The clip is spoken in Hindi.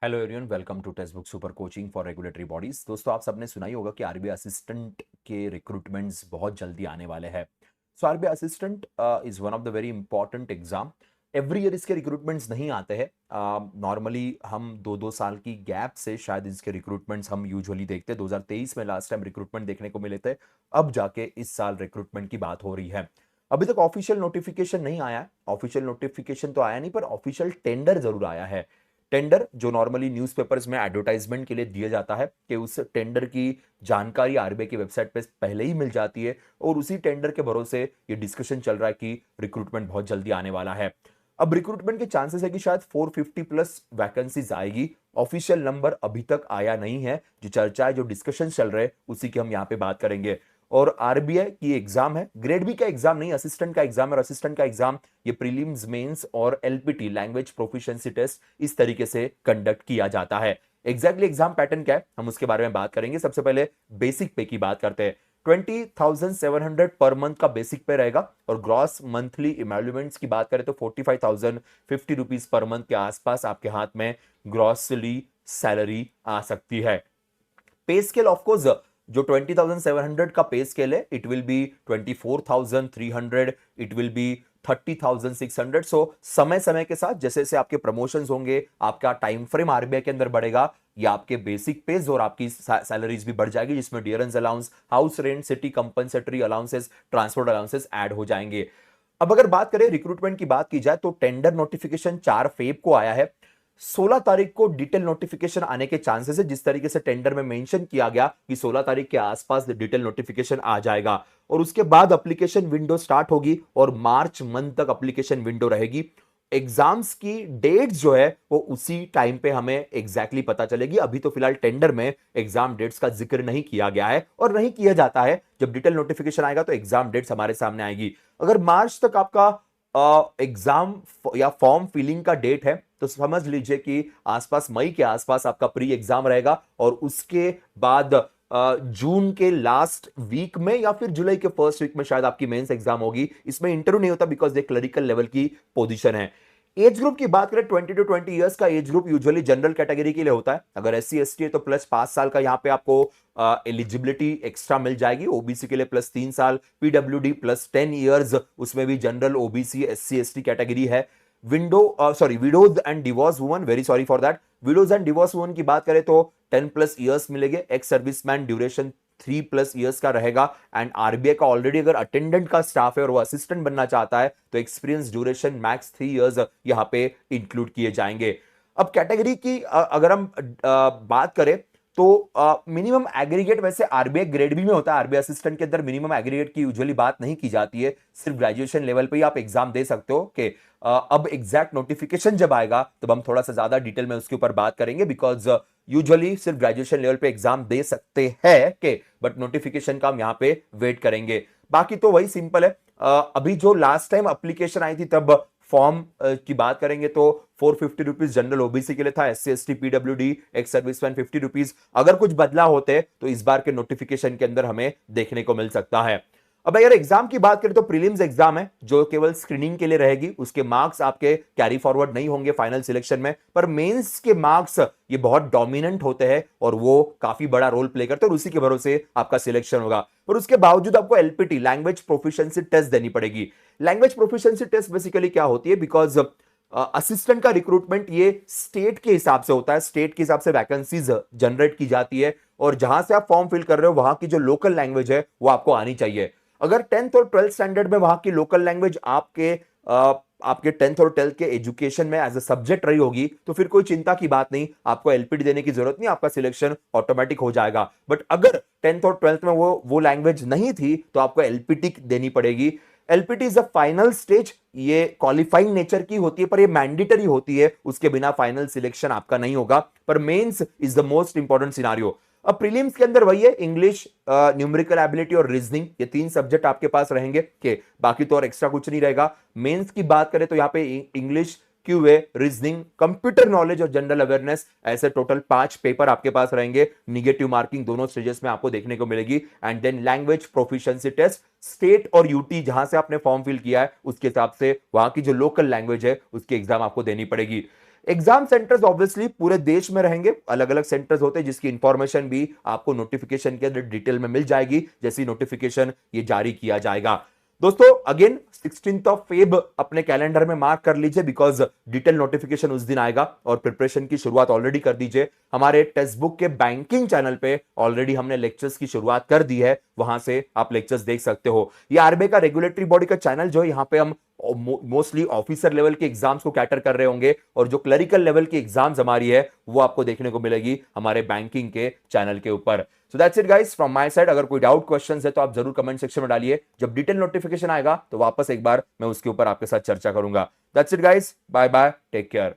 Hello everyone, welcome to text book super coaching for regulatory bodies. दोस्तों, आप सबने सुना ही होगा कि आरबीआई असिस्टेंट के रिक्रूटमेंट्स बहुत जल्दी आने वाले हैं। So RBI assistant is one of the very important exam. Every year इसके रिक्रूटमेंट्स नहीं आते हैं। नॉर्मली हम दो दो साल की गैप से शायद इसके रिक्रूटमेंट्स हम यूजुअली देखते हैं। 2023 में लास्ट टाइम रिक्रूटमेंट देखने को मिले थे। अब जाके इस साल रिक्रूटमेंट की बात हो रही है। अभी तक ऑफिशियल नोटिफिकेशन नहीं आया है। ऑफिशियल नोटिफिकेशन तो आया नहीं, पर ऑफिशियल टेंडर जरूर आया है। टेंडर जो नॉर्मली न्यूज़पेपर्स में एडवर्टाइजमेंट के लिए दिया जाता है कि उस टेंडर की जानकारी आरबीआई की वेबसाइट पे पहले ही मिल जाती है और उसी टेंडर के भरोसे ये डिस्कशन चल रहा है कि रिक्रूटमेंट बहुत जल्दी आने वाला है। अब रिक्रूटमेंट के चांसेस है कि शायद 450 प्लस वैकेंसीज आएगी। ऑफिशियल नंबर अभी तक आया नहीं है। जो चर्चा है, जो डिस्कशन चल रहे हैं, उसी की हम यहाँ पे बात करेंगे। और आरबीआई की एग्जाम है, ग्रेड बी का एग्जाम नहीं, असिस्टेंट का एग्जाम है। और असिस्टेंट का एग्जाम ये प्रीलिम्स, मेंस और एलपीटी लैंग्वेज प्रोफिशिएंसी टेस्ट इस तरीके से कंडक्ट किया जाता है। एग्जैक्टली एग्जाम पैटर्न क्या है, हम उसके बारे में बात करेंगे। सबसे पहले बेसिक पे की बात करते हैं। 20,700 पर मंथ का बेसिक पे रहेगा और ग्रॉस मंथली इमैल्यूमेंट्स की बात करें तो 45,050 रुपीज पर मंथ के आसपास आपके हाथ में ग्रॉसली सैलरी आ सकती है। पे स्केल ऑफकोर्स जो 20,700 का पे स्केल है, it will be 24,300, it will be 30,600। सो समय समय के साथ जैसे जैसे आपके प्रमोशंस होंगे, आपका टाइम फ्रेम आरबीआई के अंदर बढ़ेगा, या आपके बेसिक पेज और आपकी सैलरीज भी बढ़ जाएगी, जिसमें dearness allowance, house rent, city compensatory allowances, transport allowances add हो जाएंगे। अब अगर बात करें रिक्रूटमेंट की बात की जाए तो टेंडर नोटिफिकेशन 4 फेब को आया है। 16 तारीख को डिटेल नोटिफिकेशन आने के चांसेस है। जिस तरीके से टेंडर में मेंशन किया गया कि 16 तारीख के आसपास डिटेल नोटिफिकेशन आ जाएगा और उसके बाद एप्लीकेशन विंडो स्टार्ट होगी और मार्च मंथ तक एप्लीकेशन विंडो रहेगी। एग्जाम्स की डेट्स जो है वो उसी टाइम पे हमें एग्जैक्टली पता चलेगी। अभी तो फिलहाल टेंडर में एग्जाम डेट्स का जिक्र नहीं किया गया है और नहीं किया जाता है। जब डिटेल नोटिफिकेशन आएगा तो एग्जाम डेट्स हमारे सामने आएगी। अगर मार्च तक आपका एग्जाम या फॉर्म फिलिंग का डेट है तो समझ लीजिए कि आसपास मई के आसपास आपका प्री एग्जाम रहेगा और उसके बाद जून के लास्ट वीक में या फिर जुलाई के फर्स्ट वीक में शायद आपकी मेंस एग्जाम होगी। इसमें इंटरव्यू नहीं होता बिकॉज ये क्लरिकल लेवल की पोजीशन है। एज ग्रुप की बात करें, 20 to 20 इयर्स का age group usually general category के लिए होता है। अगर SC ST है तो प्लस 5 साल का यहाँ पे आपको एलिजिबिलिटी एक्स्ट्रा मिल जाएगी। ओबीसी के लिए प्लस 3 साल, पीडब्ल्यूडी प्लस 10 इयर्स, उसमें भी general, OBC, SC ST category है। Widows and divorce women, very sorry for that, widows and divorce women की बात करें तो 10+ इयर्स मिलेंगे। एक्स सर्विसमैन ड्यूरेशन 3+ इयर्स का रहेगा। एंड आरबीआई का ऑलरेडी अगर अटेंडेंट का स्टाफ है और वो असिस्टेंट बनना चाहता है तो एक्सपीरियंस ड्यूरेशन मैक्स 3 इयर्स यहां पे इंक्लूड किए जाएंगे। अब कैटेगरी की अगर हम बात करें तो मिनिमम एग्रीगेट वैसे आरबीआई ग्रेड बी में होता है। आरबीआई असिस्टेंट के अंदर मिनिमम एग्रीगेट की यूजुअली बात नहीं की जाती है। सिर्फ ग्रेजुएशन लेवल पे ही आप एग्जाम दे सकते हो। कि अब एग्जैक्ट नोटिफिकेशन जब आएगा तब हम थोड़ा सा ज्यादा डिटेल में उसके ऊपर बात करेंगे। बिकॉज यूजुअली सिर्फ ग्रेजुएशन लेवल पे एग्जाम दे सकते हैं के, बट नोटिफिकेशन का हम यहाँ पे वेट करेंगे। बाकी तो वही सिंपल है। अभी जो लास्ट टाइम एप्लीकेशन आई थी तब फॉर्म की बात करेंगे तो 450 रुपीज जनरल ओबीसी के लिए था, SC ST PWD ex serviceman 50 rupees. अगर कुछ बदलाव होते तो इस बार के नोटिफिकेशन के अंदर हमें देखने को मिल सकता है। अब अगर एग्जाम की बात करें तो प्रीलिम्स एग्जाम है जो केवल स्क्रीनिंग के लिए रहेगी। उसके मार्क्स आपके कैरी फॉरवर्ड नहीं होंगे फाइनल सिलेक्शन में, पर मेंस के मार्क्स ये बहुत डोमिनेंट होते हैं और वो काफी बड़ा रोल प्ले करते हैं और उसी के भरोसे आपका सिलेक्शन होगा। पर उसके बावजूद आपको एलपीटी लैंग्वेज प्रोफिशिएंसी टेस्ट देनी पड़ेगी। लैंग्वेज प्रोफिशिएंसी टेस्ट बेसिकली क्या होती है, बिकॉज असिस्टेंट का रिक्रूटमेंट ये स्टेट के हिसाब से होता है। स्टेट के हिसाब से वैकेंसीज जनरेट की जाती है और जहां से आप फॉर्म फिल कर रहे हो वहां की जो लोकल लैंग्वेज है वो आपको आनी चाहिए। अगर 10th और 12th स्टैंडर्ड में वहां की लोकल लैंग्वेज आपके 10th और 12th के एजुकेशन में एज अ सब्जेक्ट रही होगी तो फिर कोई चिंता की बात नहीं, आपको एलपीटी देने की जरूरत नहीं, आपका सिलेक्शन ऑटोमेटिक हो जाएगा। बट अगर 10th और 12th में वो लैंग्वेज नहीं थी तो आपको एलपीटी देनी पड़ेगी। LPT is a final stage. ये क्वालिफाइंग नेचर की होती है पर ये मैंडेटरी होती है, उसके बिना फाइनल सिलेक्शन आपका नहीं होगा। पर mains is the most important scenario. अब प्रीलिम्स के अंदर वही है, इंग्लिश, न्यूमेरिकल एबिलिटी और रीजनिंग, ये 3 सब्जेक्ट आपके पास रहेंगे। के बाकी तो और एक्स्ट्रा कुछ नहीं रहेगा। मेंस की बात करें तो यहाँ पे English, QA, reasoning, computer knowledge और जनरल अवेयरनेस, ऐसे टोटल 5 पेपर आपके पास रहेंगे। निगेटिव मार्किंग दोनों स्टेजेस में आपको देखने को मिलेगी। And then language proficiency test, state और यूटी जहां से आपने फॉर्म फिल किया है उसके हिसाब से वहां की जो लोकल लैंग्वेज है उसकी एग्जाम आपको देनी पड़ेगी। एग्जाम सेंटर्स ऑब्वियसली पूरे देश में रहेंगे, अलग अलग सेंटर्स होते हैं जिसकी इंफॉर्मेशन भी आपको नोटिफिकेशन के अंदर डिटेल में मिल जाएगी जैसी नोटिफिकेशन ये जारी किया जाएगा। दोस्तों अगेन 16th ऑफ फेब अपने कैलेंडर में मार्क कर लीजिए, बिकॉज डिटेल नोटिफिकेशन उस दिन आएगा और प्रिपरेशन की शुरुआत ऑलरेडी कर दीजिए। हमारे टेक्स्ट बुक के बैंकिंग चैनल पे ऑलरेडी हमने लेक्चर्स की शुरुआत कर दी है, वहां से आप लेक्चर्स देख सकते हो। ये आरबीआई का रेगुलेटरी बॉडी का चैनल जो है, यहाँ पे हम मोस्टली ऑफिसर लेवल के एग्जाम्स को कैटर कर रहे होंगे और जो क्लरिकल लेवल की एग्जाम्स हमारी है वो आपको देखने को मिलेगी हमारे बैंकिंग के चैनल के ऊपर। So that's it guys from my side. अगर कोई डाउट क्वेश्चंस है तो आप जरूर कमेंट सेक्शन में डालिए, जब डिटेल नोटिफिकेशन आएगा तो वापस एक बार मैं उसके ऊपर आपके साथ चर्चा करूंगा। That's it guys, bye bye, take care.